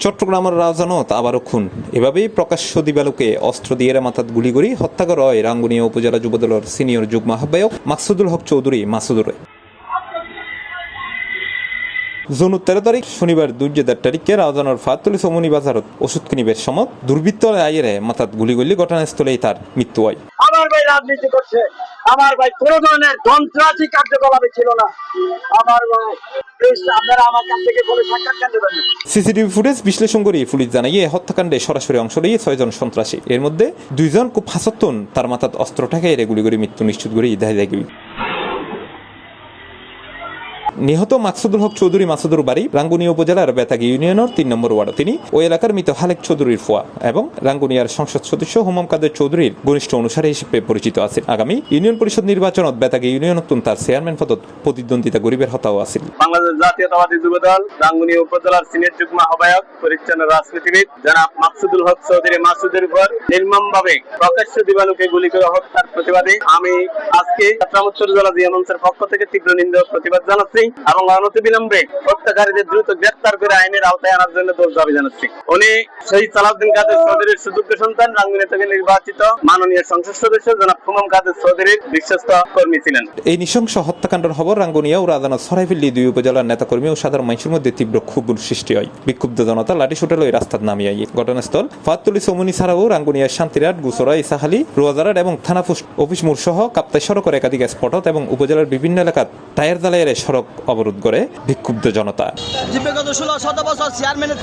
চট্টগ্রামের রাউজানত আবারও খুন। এভাবেই প্রকাশ্য দিবালোকে অস্ত্র দিয়ে মাথাত গুলি করে হত্যা করা হয় রাঙ্গুনিয়া উপজেলা যুবদলের সিনিয়র যুগ্ম আহ্বায়ক মাকসুদুল হক চৌধুরী মাসুদুরে। জুন 13 তারিখ শনিবার 2000 তারিখে রাউজানের ফাতুলি সমনি বাজারত ওষুধ কিনিবের সময় দুর্বৃত্ত আইরে মাথাত গুলি করলে ঘটনাস্থলেই তার মৃত্যু হয়। আমার ভাই রাজনীতি করছে, আমার ভাই কোন ধরনের সন্ত্রাসী কার্যকলাপে ছিল না। আমার ভাই আপনারা আমার কাছ থেকে কোনো সাক্ষাৎকার দেবেন না। সিসিটিভি ফুটেজ বিশ্লেষণ করে পুলিশ জানাইয়ে হত্যাকাণ্ডে সরাসরি অংশ নিয়ে 6 জন সন্ত্রাসী, এর মধ্যে 2 জন খুব হাসত্তন তার মাথাত অস্ত্র ঠেকাই গুলি করে মৃত্যু নিশ্চিত করে ইদাহি। নিহত মাকসুদুল হক চৌধুরী মাসুদুর বাড়ি রাঙ্গুনিয়া উপজেলার বেতাগী ইউনিয়নের 3 নম্বর ওয়ার্ড। তিনি ওই এলাকার মৃত হালেক চৌধুরীর ফুয়া এবং রাঙ্গুনিয়ার সংসদ সদস্য হুমাম কাদের চৌধুরীর ঘনিষ্ঠ অনুসারী হিসেবে পরিচিত আছেন। আগামী ইউনিয়ন পরিষদ নির্বাচনত বেতাগী ইউনিয়ন তার চেয়ারম্যান পদত প্রতিদ্বন্দ্বিতা গরিবের হতাও আছে। বাংলাদেশ জাতীয়তাবাদী যুবদল রাঙ্গুনিয়া উপজেলার সিনিয়র যুগ্ম আহ্বায়ক পরিচ্ছন্ন রাজনীতিবিদ জনাব মাকসুদুল হক চৌধুরী মাসুদের উপর নির্মমভাবে প্রকাশ্য দিবালোকে গুলি করে হত্যার প্রতিবাদে আমি আজকে চট্টগ্রাম উত্তর জেলা জিয়া মঞ্চের পক্ষ থেকে তীব্র নিন্দা প্রতিবাদ জানাচ্ছি এবং অনতিবিলম্বে হত্যাকারীদের দ্রুত গ্রেফতার করে আইনের আওতায় আনার জন্য দাবি জানাচ্ছি। উনি শহীদ সালাউদ্দিন কাদের চৌধুরীর সুযোগ্য সন্তান, রাঙ্গুনিয়া থেকে নির্বাচিত মাননীয় সংসদ সদস্য জনাব হুমাম কাদের চৌধুরীর বিশ্বস্ত কর্মী ছিলেন। এই নৃশংস হত্যাকাণ্ডের খবর রাঙ্গুনিয়া ও রাজানা সরাইফিল্লি 2 উপজেলার নেতাকর্মী ও সাধারণ মানুষের মধ্যে তীব্র ক্ষোভ সৃষ্টি হয়। বিক্ষুব্ধ জনতা লাঠি শুটে লই রাস্তার নামিয়ে আইয়ে। ঘটনাস্থল ফাতুলি সমনি ছাড়াও রাঙ্গুনিয়ার শান্তিরাট, গুসরা, ইসাহালি, রোয়াজারাট এবং থানা অফিস মোড় সহ কাপ্তাই সড়কের একাধিক স্পটত এবং উপজেলার বিভিন্ন এলাকাত টায়ার জ্বালাইয়ের সড়ক অবরোধ করে বিক্ষুব্ধ জনতা। বিগত 16-17 বছর চেয়ারম্যানের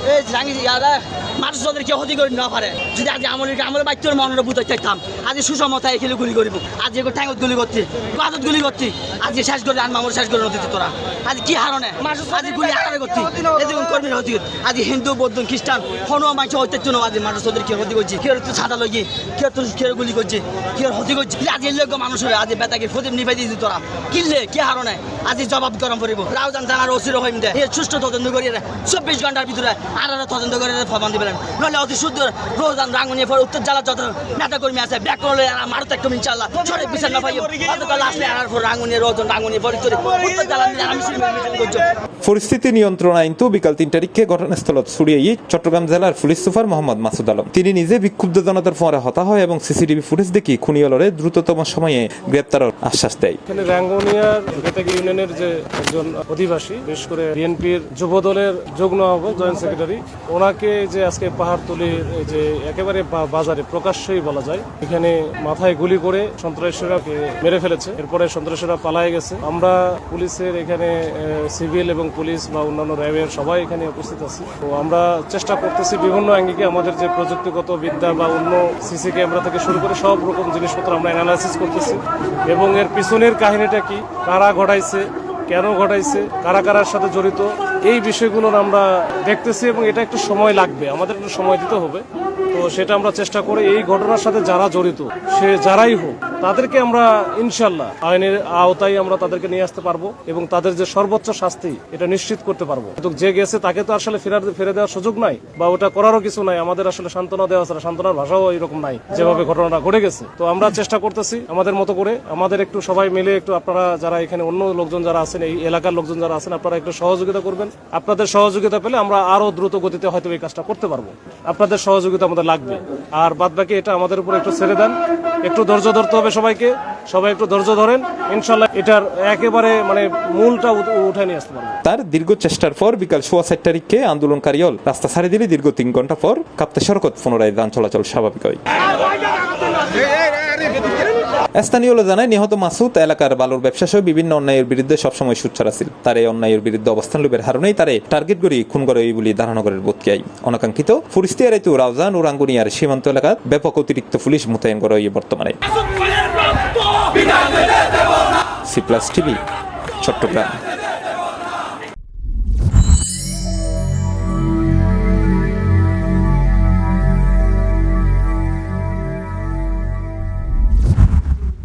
মানুষদের কেউ ক্ষতি করে না পারে। যদি আজ আমলের বাচ্চার মনের বুঝতে চাইতাম, আজ সুসমতায় খেলে গুলি করিব, আজ ঠ্যাঙত গুলি করছি, বাদত গুলি করছি, আজ শেষ করে আন মামুর শেষ করে নদীতে তোরা আজ কি হারণে আজ গুলি আকারে করছি। এই যেমন কর্মীর ক্ষতি আজ হিন্দু, বৌদ্ধ, খ্রিস্টান হনুমা মানুষ হইতে জন্য আজ মানুষদের কেউ ক্ষতি করছি, কেউ তো সাদা লইছি, কেউ তো কেউ গুলি করছি, কেউ ক্ষতি করছি। আজ এই লোক মানুষের আজ বেতাকে ক্ষতি নিভাই দিয়েছি তোরা কিনলে কি হারণে আজ জবাব গরম করিব। রাউজান থানার ওসির হইম দে সুষ্ঠু তদন্ত করিয়ে 24 ঘন্টার ভিতরে আরো তদন্ত করে ফরমান দিবেন, নইলে অতি শুদ্ধ রোজান রাঙ্গুনিয়া পর উত্তর জেলা যত নেতা কর্মী আছে ব্যাক করলে মারতে একদম ইনশাআল্লাহ ছড়ে বিচার না পাই অতকাল আসলে আর রাঙ্গুনিয়া রোজান রাঙ্গুনিয়া পর উত্তর জেলা আমি মিটিং করছি। পরিস্থিতি নিয়ন্ত্রণ আইনতো বিকাল 3 তারিখে ঘটনাস্থলত ছড়িয়ে চট্টগ্রাম জেলার পুলিশ সুপার মোহাম্মদ মাসুদ আলম। তিনি নিজে বিক্ষুব্ধ জনতার ফোনে হতা হয় এবং সিসিটিভি ফুটেজ দেখি খুনিয়ালরে দ্রুততম সময়ে গ্রেপ্তারের আশ্বাস দেয়। এখানে রাঙ্গুনিয়ার বেতাগী ইউনিয়নের যে একজন অধিবাসী, বিশেষ করে বিএনপির যুব দলের যুগ্ম আহ্বায়ক জয়েন্ট সেক্রেটারি, ওনাকে যে আজকে পাহাড়তলির যে একেবারে বাজারে প্রকাশ্যই বলা যায় এখানে মাথায় গুলি করে সন্ত্রাসীরা মেরে ফেলেছে। এরপরে সন্ত্রাসীরা পালায়ে গেছে। আমরা পুলিশের এখানে সিভিল এবং পুলিশ বা অন্যান্য র্যাবের সবাই এখানে উপস্থিত আছি। তো আমরা চেষ্টা করতেছি বিভিন্ন আঙ্গিকে আমাদের যে প্রযুক্তিগত বিদ্যা বা অন্য সিসি ক্যামেরা থেকে শুরু করে সব রকম জিনিসপত্র আমরা অ্যানালাইসিস করতেছি এবং এর পিছনের কাহিনীটা কি, কারা ঘটাইছে, কেন ঘটাইছে, কারা কারার সাথে জড়িত, এই বিষয়গুলো আমরা দেখতেছি এবং এটা একটু সময় লাগবে, আমাদের একটু সময় দিতে হবে। তো সেটা আমরা চেষ্টা করে এই ঘটনার সাথে যারা জড়িত সে যারাই হোক তাদেরকে আমরা ইনশাল্লাহ আইনের আওতায় আমরা তাদেরকে নিয়ে আসতে পারবো এবং তাদের যে সর্বোচ্চ শাস্তি এটা নিশ্চিত করতে পারবো। কিন্তু যে গেছে তাকে তো আসলে ফিরে দেওয়ার সুযোগ নাই বা ওটা করারও কিছু নাই। আমাদের আসলে সান্ত্বনা দেওয়া ছাড়া সান্ত্বনার ভাষাও এরকম নাই যেভাবে ঘটনাটা ঘটে গেছে। তো আমরা চেষ্টা করতেছি আমাদের মতো করে, আমাদের একটু সবাই মিলে একটু আপনারা যারা এখানে অন্য লোকজন যারা আছেন, এই এলাকার লোকজন যারা আছেন, আপনারা একটু সহযোগিতা করবেন। আপনাদের সহযোগিতা পেলে আমরা আরো দ্রুত গতিতে হয়তো এই কাজটা করতে পারবো। আপনাদের সহযোগিতা আমাদের লাগবে। আর বাদ বাকি এটা আমাদের উপর একটু ছেড়ে দেন, একটু ধৈর্য ধরতে হবে সবাইকে। সবাই একটু ধৈর্য ধরেন, ইনশাল্লাহ এটার একেবারে মূলটা উঠে নিয়ে আসতে পারবো। তার দীর্ঘ চেষ্টার পর বিকাল 4:30 তারিখে আন্দোলনকারী রাস্তা ছাড়িয়ে দিলে দীর্ঘ 3 ঘন্টা পর কাপ্তাই সড়কত পুনরায় যান চলাচল স্বাভাবিক হয়। স্থানীয়রা জানায় নিহত মাসুদ এলাকার বালুর ব্যবসা সহ বিভিন্ন অন্যায়ের বিরুদ্ধে সবসময় সুচ্চার আছিল। তার এই অন্যায়ের বিরুদ্ধে অবস্থান লুবের হারণেই তারে টার্গেট করে খুন করে বলে ধারণাগরের বোধকিয়াই অনাকাঙ্ক্ষিত পরিস্থিতি এড়াইতে রাউজান ও রাঙ্গুনিয়ার সীমান্ত এলাকায় ব্যাপক অতিরিক্ত পুলিশ মোতায়েন করা হয় বর্তমানে। C+ TV Chittagong.